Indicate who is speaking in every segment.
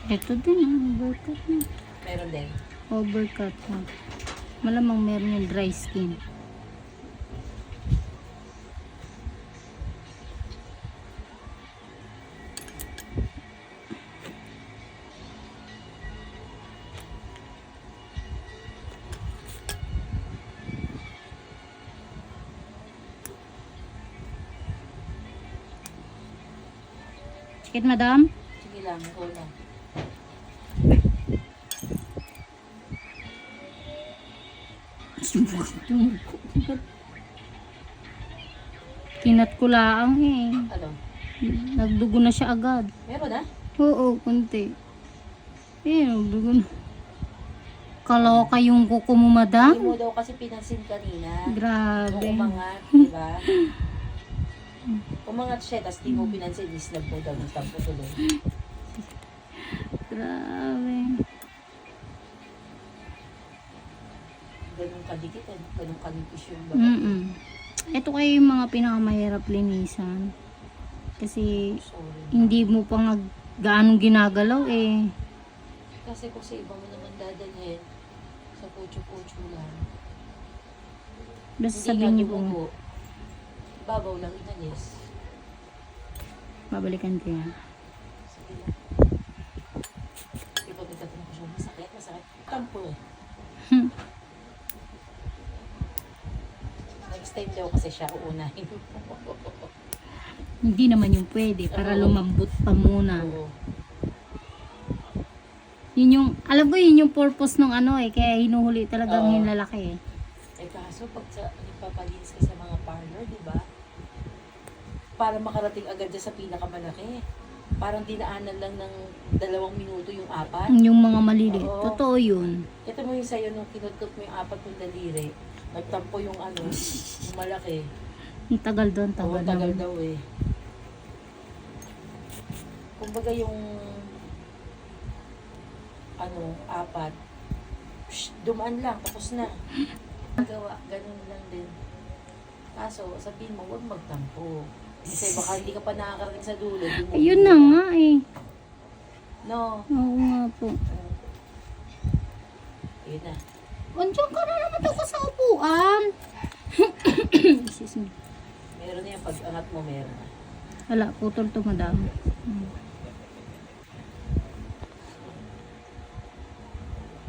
Speaker 1: Ito din, overcut na.
Speaker 2: Meron din.
Speaker 1: Overcut na. Malamang meron yung dry skin. Sakit, madam?
Speaker 2: Sige lang, go na.
Speaker 1: Kinat ko lang eh.
Speaker 2: Ano?
Speaker 1: Nagdugo na siya agad.
Speaker 2: Meron na?
Speaker 1: Oo, kunti. Nagdugo na. Kaloka yung kuko mo, madam?
Speaker 2: Hindi mo daw kasi pinansin kanina.
Speaker 1: Grabe.
Speaker 2: Nung umangat, di ba? Umangat siya, tapos di mo pinansin, islab mo daw, nagtampo tuloy.
Speaker 1: Grabe.
Speaker 2: Ganun kadikit, ganun kanipis yung baga.
Speaker 1: Ito kayo yung mga pinakamahirap linisan. Kasi
Speaker 2: Sorry.
Speaker 1: hindi mo pa nga gaano ginagalaw eh.
Speaker 2: Kasi kung sa iba mo naman dadalhin, sa pucho-pucho lang.
Speaker 1: Basta
Speaker 2: Hindi
Speaker 1: sabihin
Speaker 2: nga
Speaker 1: niyo po,
Speaker 2: dumugo. Babaw lang inalis.
Speaker 1: babalikan ko yan.
Speaker 2: Sige lang. Ikaw nagtatanong ko siya, masakit, masakit. Tampo eh. Next time daw kasi siya uunahin.
Speaker 1: Hindi naman yung pwede para
Speaker 2: Oo.
Speaker 1: lumambot pa muna.
Speaker 2: Oo.
Speaker 1: Yun yung, alam ko yun yung purpose ng ano eh, kaya hinuhuli talagang
Speaker 2: Oo.
Speaker 1: yung lalaki eh.
Speaker 2: Eh kaso pag nagpapalinis ka sa mga parlor, di ba? Para makarating agad dyan sa pinakamalaki. Parang dinaanan lang ng 2 minuto yung 4.
Speaker 1: Yung mga maliliit,
Speaker 2: Oo.
Speaker 1: totoo yun.
Speaker 2: Ito mo yung sa'yo nung kinutot mo yung 4 mong daliri. Nagtampo yung ano, yung malaki.
Speaker 1: Ang tagal doon,
Speaker 2: Oo,
Speaker 1: tagal,
Speaker 2: tagal
Speaker 1: doon.
Speaker 2: daw eh. Kumbaga yung ano, 4, dumaan lang, tapos na. Gawa, ganun lang din. Kaso, sabihin mo, huwag magtampo. Kasi baka hindi ka pa nakakarating sa dulo.
Speaker 1: Ayun na nga eh.
Speaker 2: No.
Speaker 1: Oo nga po.
Speaker 2: Ayun na.
Speaker 1: Andiyan ka na naman ako sa upuan. Excuse me.
Speaker 2: Meron na yan. Pag angat mo, meron na.
Speaker 1: Wala, putol to madam.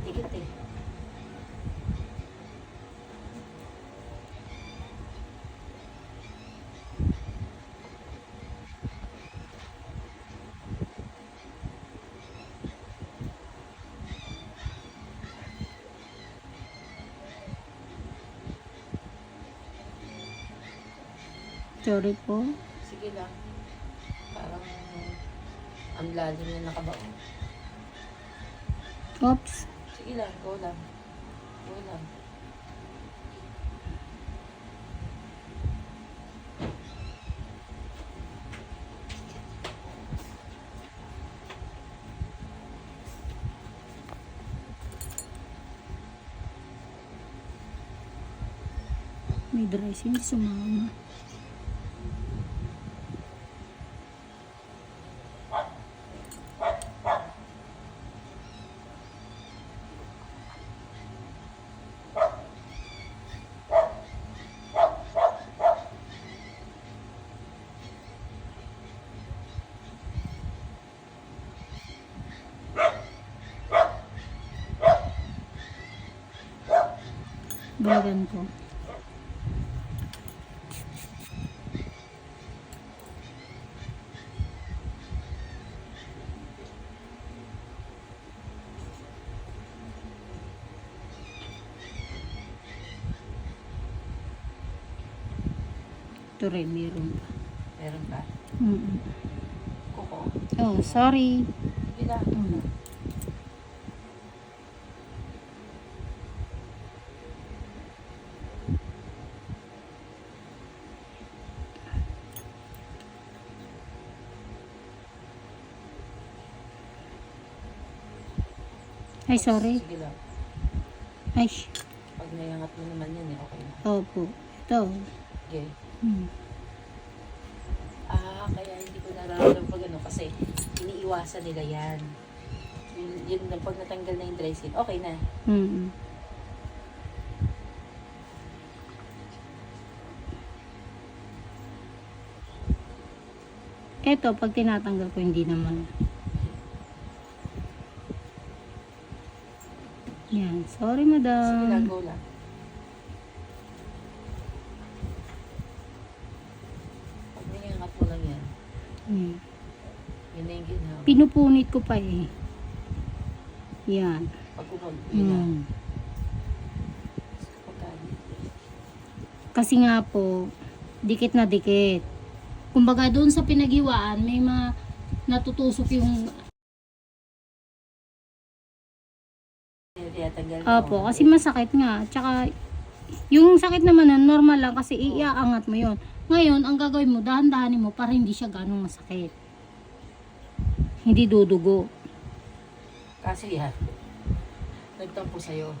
Speaker 2: Tikit eh.
Speaker 1: Sorry po.
Speaker 2: Sige lang. Parang ang lalim na nakabaon.
Speaker 1: Oops.
Speaker 2: Sige lang, go lang. Go lang.
Speaker 1: May dressing sumama. Balagan ko. Ito rin, meron pa.
Speaker 2: Meron ka? Kuko.
Speaker 1: Oh, sorry.
Speaker 2: Sige lang.
Speaker 1: Ay, sorry.
Speaker 2: Sige lang.
Speaker 1: Ay,
Speaker 2: Pag nayangat mo naman yan eh, okay na.
Speaker 1: opo. Ito.
Speaker 2: Okay.
Speaker 1: Hmm.
Speaker 2: Kaya hindi ko nararamdaman pag ano kasi iniiwasan nila yan. Yun lang, pag natanggal na yung dry skin, okay na.
Speaker 1: Mm. Eto, pag tinatanggal ko, hindi naman. Yan. Sorry,
Speaker 2: Sige
Speaker 1: madam.
Speaker 2: lang, go lang. Pag nilangat mo lang yan,
Speaker 1: Hmm.
Speaker 2: yun na yung ginawa.
Speaker 1: Pinupunit ko pa eh. Yan.
Speaker 2: Pag umag, yun na.
Speaker 1: Hmm.
Speaker 2: Pagkali.
Speaker 1: Kasi nga po, dikit na dikit. Kumbaga doon sa pinaghiwaan, may mga natutusok yung...
Speaker 2: Tiyatanggal mo.
Speaker 1: Opo, kasi masakit nga. Tsaka, yung sakit naman na normal lang kasi iaangat mo yon. Ngayon, ang gagawin mo, dahan-dahanin mo para hindi siya ganong masakit. Hindi dudugo.
Speaker 2: Kasi yan, nagtampo sa'yo.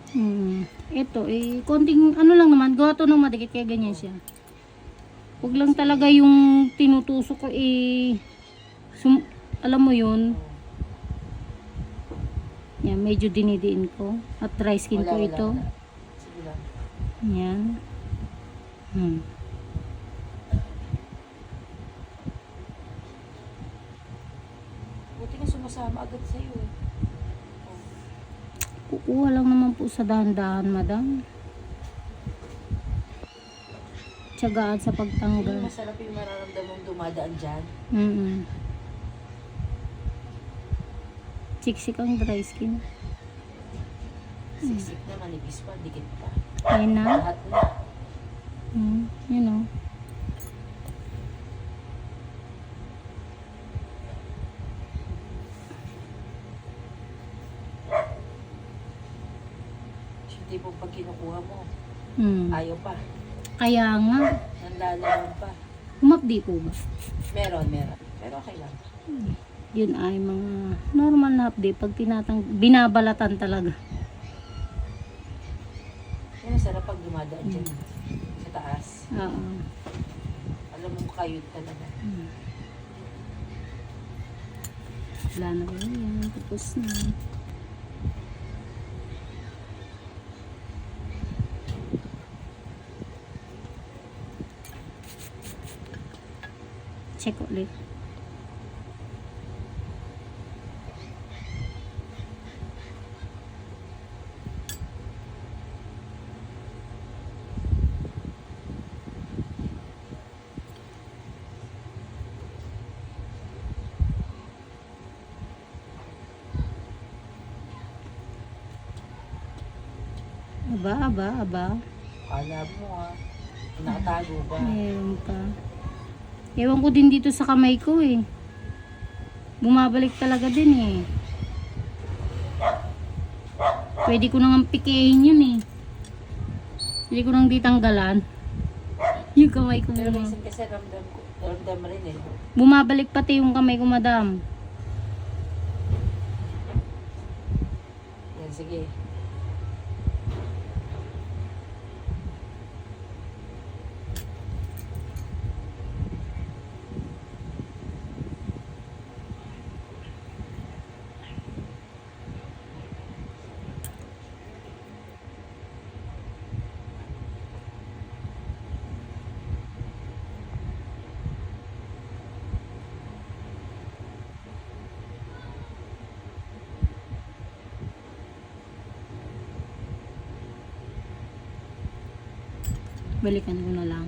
Speaker 1: Ito, konting ano lang naman, gawa to ng madikit kaya ganyan siya. Huwag lang talaga yung tinutusok ko alam mo yun. Yan, medyo dinidiin ko. At dry skin ko ito.
Speaker 2: Wala. Sige lang.
Speaker 1: Yan.
Speaker 2: Buti nga sumasama agad sa'yo eh.
Speaker 1: Kukuha lang naman po sa dahan-dahan, madam. Tiyagaan sa
Speaker 2: Yung
Speaker 1: pagtanggal.
Speaker 2: masarap yung mararamdaman dumadaan dyan.
Speaker 1: Siksik ang dry skin.
Speaker 2: Siksik na, manipis pa, dikit pa.
Speaker 1: Ayan na.
Speaker 2: Lahat na.
Speaker 1: Yun o.
Speaker 2: Hindi po pag kinukuha mo, ayaw pa.
Speaker 1: Kaya nga.
Speaker 2: Nandalaman pa.
Speaker 1: Humapdi po ba?
Speaker 2: Meron. Pero okay lang.
Speaker 1: Yun ay mga normal na update pag binabalatan talaga.
Speaker 2: Yan ang sarap pag dumadaan dyan. Sa taas.
Speaker 1: Oo.
Speaker 2: Alam mo, kayod talaga.
Speaker 1: Wala na yan. Tapos na. Check ulit. Aba.
Speaker 2: Kala mo nakatago ba?
Speaker 1: Meron pa. Ewan ko din dito sa kamay ko eh. Bumabalik talaga din eh. Pwede ko nang pikehin yun eh. Pwede ko nang ditanggalan. Yung kamay ko.
Speaker 2: Pero minsan kasi ramdam rin eh.
Speaker 1: Bumabalik pati yung kamay ko, madam.
Speaker 2: Yan, sige.
Speaker 1: Balikan ko na lang.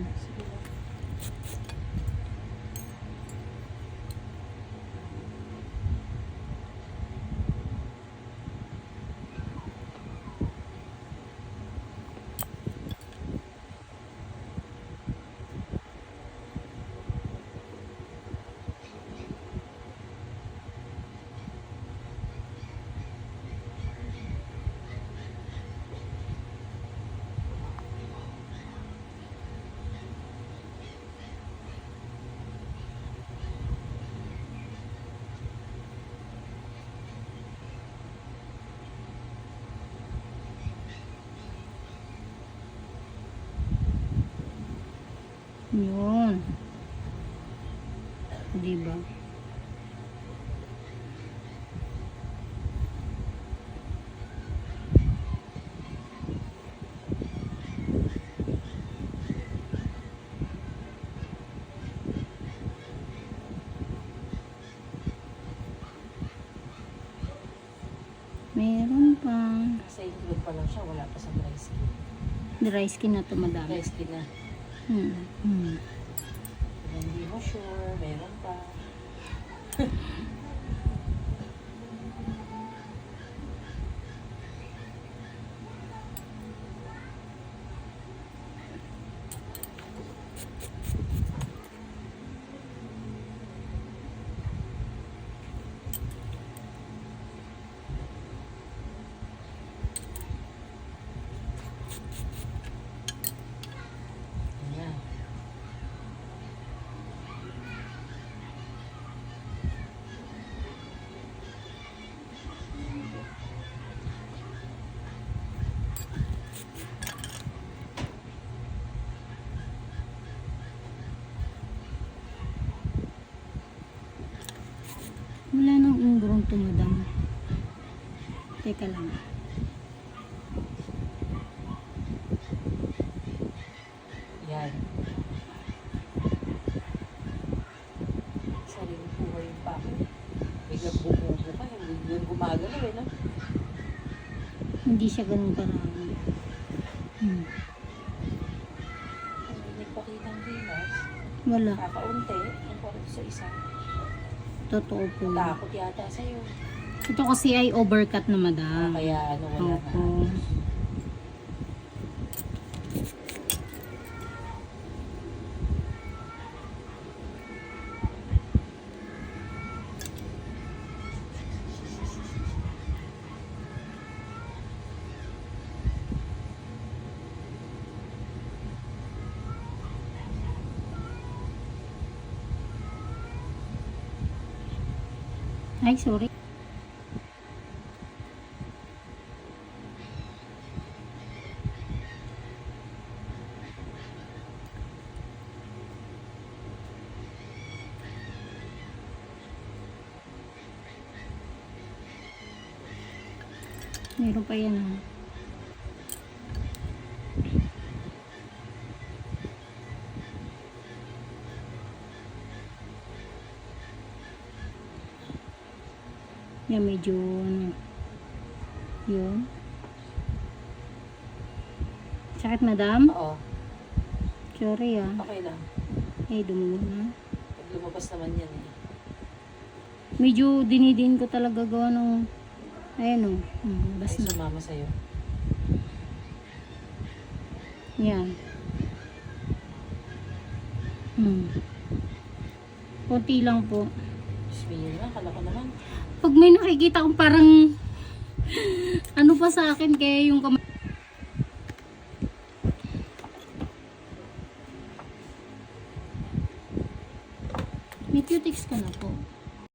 Speaker 1: Yun. Diba? pa.
Speaker 2: Sa include pa lang siya, wala pa sa dry skin.
Speaker 1: Dry skin na to, madam.
Speaker 2: Dry skin na.
Speaker 1: Hmm.
Speaker 2: Kung hindi mo sure, meron pa. Ayan.
Speaker 1: Wala nang ingrown to, madam. Teka lang.
Speaker 2: Yan. Sariling buhay yung pa ako. Biglang bumubo ka, biglang gumagalaw eh, no?
Speaker 1: Hindi siya ganun karami.
Speaker 2: Hindi nagpakitang bilas.
Speaker 1: Wala.
Speaker 2: Kakaunti, ang parang sa isa.
Speaker 1: Totoo po.
Speaker 2: Takot yata sa'yo.
Speaker 1: Ito kasi ay overcut na, madam.
Speaker 2: Kaya ano, wala na.
Speaker 1: Opo. Ay, sorry. Meron pa yan, ah. Yan, medyo, ano, yun. Sakit, madam?
Speaker 2: Oo,
Speaker 1: Sorry, ah.
Speaker 2: okay lang.
Speaker 1: Eh, dumulo na.
Speaker 2: Pag lumabas naman yan eh.
Speaker 1: Medyo dinidin ko talaga gawa ng, ayan, oh.
Speaker 2: Ay,
Speaker 1: Bas na.
Speaker 2: sumama sa'yo.
Speaker 1: Yan. Konti lang po.
Speaker 2: Bismillah na, kala ko naman.
Speaker 1: Pag may nakikita kong parang ano pa sa akin, kaya yung kamay. May cutics ka na po.